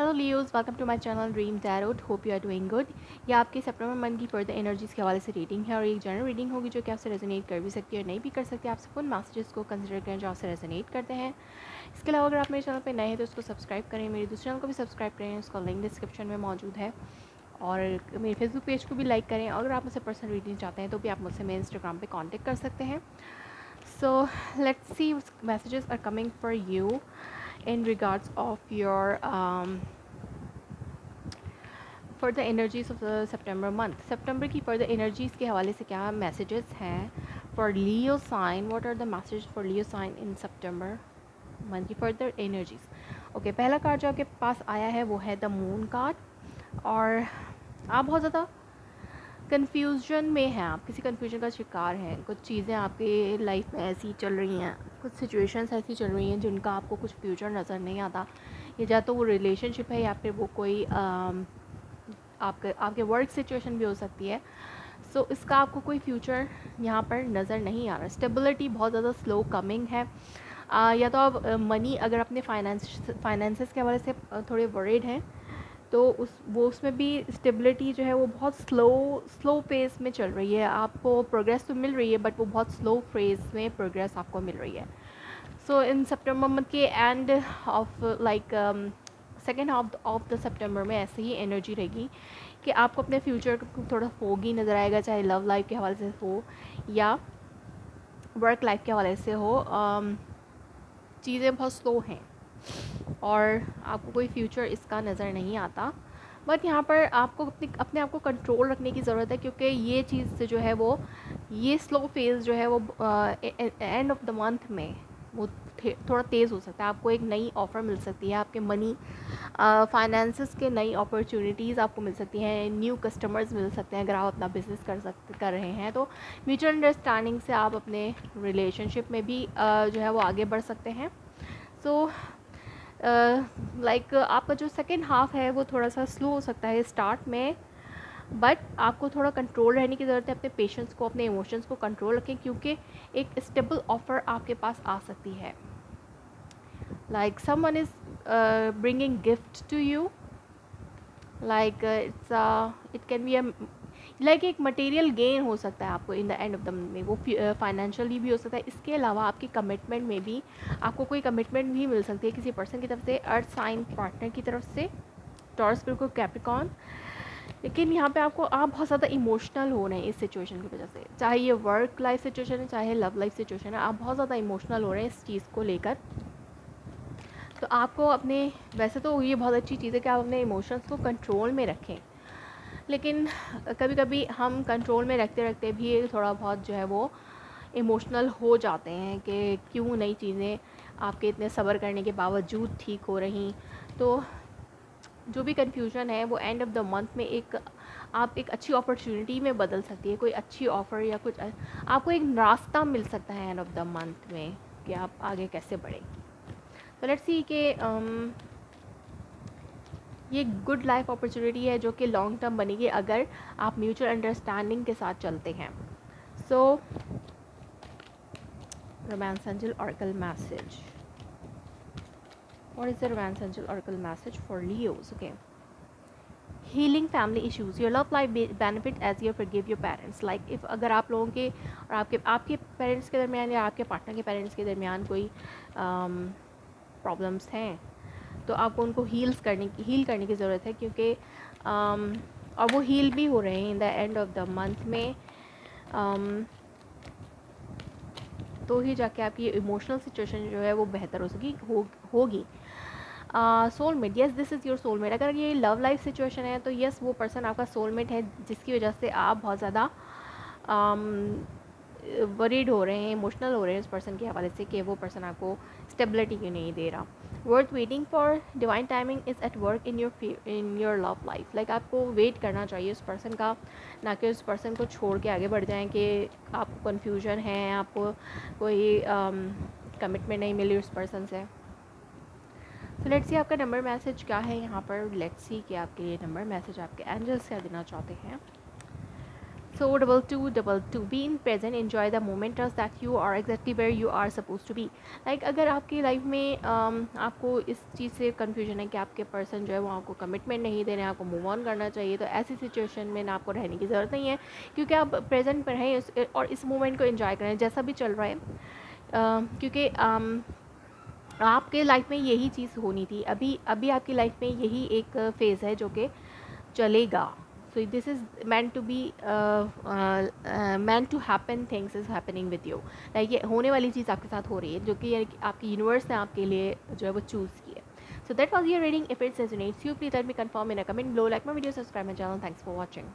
Hello Leos, welcome to my channel dream tarot. Hope you are doing good. ये आपके सितंबर month की further energies के हवाले से रीडिंग है और एक जनरल रीडिंग होगी जो कि आपसे रेजोनेट कर भी सकती है और नहीं भी कर सकती है। आपसे फुल मैसेजेस को कंसिडर करें जो आपसे रेजोनेट करते हैं। इसके अलावा अगर आप मेरे चैनल पर नए हैं तो उसको सब्सक्राइब करें, मेरे दूसरे चैनल को भी सब्सक्राइब करें, उसका लिंक डिस्क्रिप्शन में मौजूद है। और मेरे फेसबुक पेज को भी लाइक करें। अगर आप मुझसे पर्सनल रीडिंग चाहते हैं तो भी आप मुझसे मेरे इंस्टाग्राम पर कॉन्टेक्ट कर सकते हैं। So let's see which messages are coming for you in regards of your further energies of the September month. सितंबर की फर्दर एनर्जीज़ के हवाले से क्या मैसेजेस हैं for Leo sign. What are the message for Leo sign in September month की further energies. Okay, पहला card जो आपके पास आया है वो है द मून कार्ड। और आप बहुत ज़्यादा कन्फ्यूजन में हैं, आप किसी कन्फ्यूजन का शिकार हैं। कुछ चीज़ें आपकी लाइफ में ऐसी चल रही हैं, कुछ सिचुएशंस ऐसी चल रही हैं जिनका आपको कुछ फ्यूचर नज़र नहीं आता। या या तो वो रिलेशनशिप है या फिर वो कोई आपके वर्क सिचुएशन भी हो सकती है। सो इसका आपको कोई फ्यूचर यहाँ पर नज़र नहीं आ रहा। स्टेबिलिटी बहुत ज़्यादा स्लो कमिंग है। या तो आप मनी अगर अपने फाइनेंसेस के हवाले से थोड़े वरीड हैं तो उसमें भी स्टेबिलिटी जो है वो बहुत स्लो फेज़ में चल रही है। आपको प्रोग्रेस तो मिल रही है बट वो बहुत स्लो फेज़ में प्रोग्रेस आपको मिल रही है। सो इन सितंबर मंथ के end of like second half of the September में ऐसे ही एनर्जी रहेगी कि आपको अपने फ्यूचर को थोड़ा फोगी नज़र आएगा, चाहे लव लाइफ के हवाले से हो या वर्क लाइफ के हवाले से हो। चीज़ें बहुत स्लो हैं और आपको कोई फ्यूचर इसका नज़र नहीं आता। बट यहाँ पर आपको अपने आप को कंट्रोल रखने की ज़रूरत है क्योंकि ये चीज़ जो है वो ये स्लो फेज़ जो है वो एंड ऑफ द मंथ में वो थोड़ा तेज़ हो सकता है। आपको एक नई ऑफ़र मिल सकती है, आपके मनी फाइनेंसेस के नई अपॉर्चुनिटीज़ आपको मिल सकती हैं, न्यू कस्टमर्स मिल सकते हैं। अगर आप अपना बिज़नेस कर रहे हैं तो म्यूचुअल अंडरस्टैंडिंग से आप अपने रिलेशनशिप में भी जो है वो आगे बढ़ सकते हैं। सो लाइक आपका जो सेकेंड हाफ है वो थोड़ा सा स्लो हो सकता है स्टार्ट में, बट आपको थोड़ा कंट्रोल रहने की ज़रूरत है। अपने पेशेंस को, अपने इमोशंस को कंट्रोल रखें क्योंकि एक स्टेबल ऑफ़र आपके पास आ सकती है। Like someone is bringing gift to you, like it can be like एक मटेरियल गेन हो सकता है आपको in the end of the month में। वो फाइनेंशियली भी हो सकता है। इसके अलावा आपकी कमिटमेंट में भी आपको कोई कमिटमेंट भी मिल सकती है किसी पर्सन की तरफ से, अर्थ साइन पार्टनर की तरफ से, टॉरस, बिल्कुल कैप्रिकॉर्न। लेकिन यहाँ पे आप बहुत ज़्यादा इमोशनल हो रहे हैं इस सिचुएशन की वजह से, चाहे ये वर्क लाइफ सिचुएशन है चाहे लव लाइफ सिचुएशन है। आप बहुत ज़्यादा इमोशनल हो रहे हैं इस चीज़ को लेकर। तो आपको अपने, वैसे तो ये बहुत अच्छी चीज़ है कि आप अपने इमोशंस को कंट्रोल में रखें, लेकिन कभी कभी हम कंट्रोल में रखते रखते भी थोड़ा बहुत जो है वो इमोशनल हो जाते हैं कि क्यों नई चीज़ें आपके इतने सब्र करने के बावजूद ठीक हो रही। तो जो भी कन्फ्यूजन है वो एंड ऑफ द मंथ में आप एक अच्छी अपॉर्चुनिटी में बदल सकती है। कोई अच्छी ऑफ़र या कुछ आपको एक रास्ता मिल सकता है एंड ऑफ द मंथ में कि आप आगे कैसे बढ़ें। तो लेट्स सी कि ये गुड लाइफ अपॉर्चुनिटी है जो कि लॉन्ग टर्म बनेगी अगर आप म्यूचुअल अंडरस्टैंडिंग के साथ चलते हैं। So romance angel oracle message, what is the romance angel oracle message for Leos. Okay, healing family issues, your love life benefit as you forgive your parents. Like if अगर आप लोगों के और आपके पेरेंट्स के दरमियान या आपके पार्टनर के पेरेंट्स के दरमियान कोई प्रॉब्लम्स हैं तो आपको उनको हील करने की ज़रूरत है क्योंकि और वो हील भी हो रहे हैं इन the end of the month में। तो ही जाके आपकी इमोशनल सिचुएशन जो है वो बेहतर होगी। Soulmate, yes this is your soulmate. अगर ये लव लाइफ सिचुएशन है तो येस वो पर्सन आपका सोलमेट है जिसकी वजह से आप बहुत ज़्यादा वरीड हो रहे हैं, इमोशनल हो रहे हैं उस पर्सन के हवाले से कि वो पर्सन आपको स्टेबिलिटी क्यों नहीं दे रहा। Worth waiting for divine timing is at work in your love life. Like आपको वेट करना चाहिए उस पर्सन का, ना कि उस पर्सन को छोड़ के आगे बढ़ जाएं कि आपको कन्फ्यूजन है, आपको कोई कमिटमेंट नहीं मिली उस पर्सन से। तो लेट्स सी आपका नंबर मैसेज क्या है यहाँ पर। लेट्स सी कि आपके लिए नंबर मैसेज आपके एंजल्स क्या देना चाहते हैं। So double two be in present, enjoy the moment, trust that you are exactly where you are supposed to be. Like अगर आपकी लाइफ में आपको इस चीज़ से कन्फ्यूजन है कि आपके पर्सन जो है वो आपको कमिटमेंट नहीं दे रहे हैं, आपको मूव ऑन करना चाहिए, तो ऐसी सिचुएशन में ना आपको रहने की ज़रूरत नहीं है, क्योंकि आप प्रेजेंट पर हैं और इस मोमेंट को एंजॉय करें जैसा भी चल रहा है, क्योंकि आपके लाइफ में यही चीज़ होनी थी, अभी अभी आपकी लाइफ में यही एक फ़ेज़ है जो कि चलेगा. So this is meant to be meant to happen, things is happening with you. Like ये होने वाली चीज़ आपके साथ हो रही है, जो कि यानी कि आपकी यूनिवर्स ने आपके लिए जो है वो चूज़ की है. So that was your reading. If it resonates you, please let me confirm in a comment below. Like my video, subscribe my channel. Thanks for watching.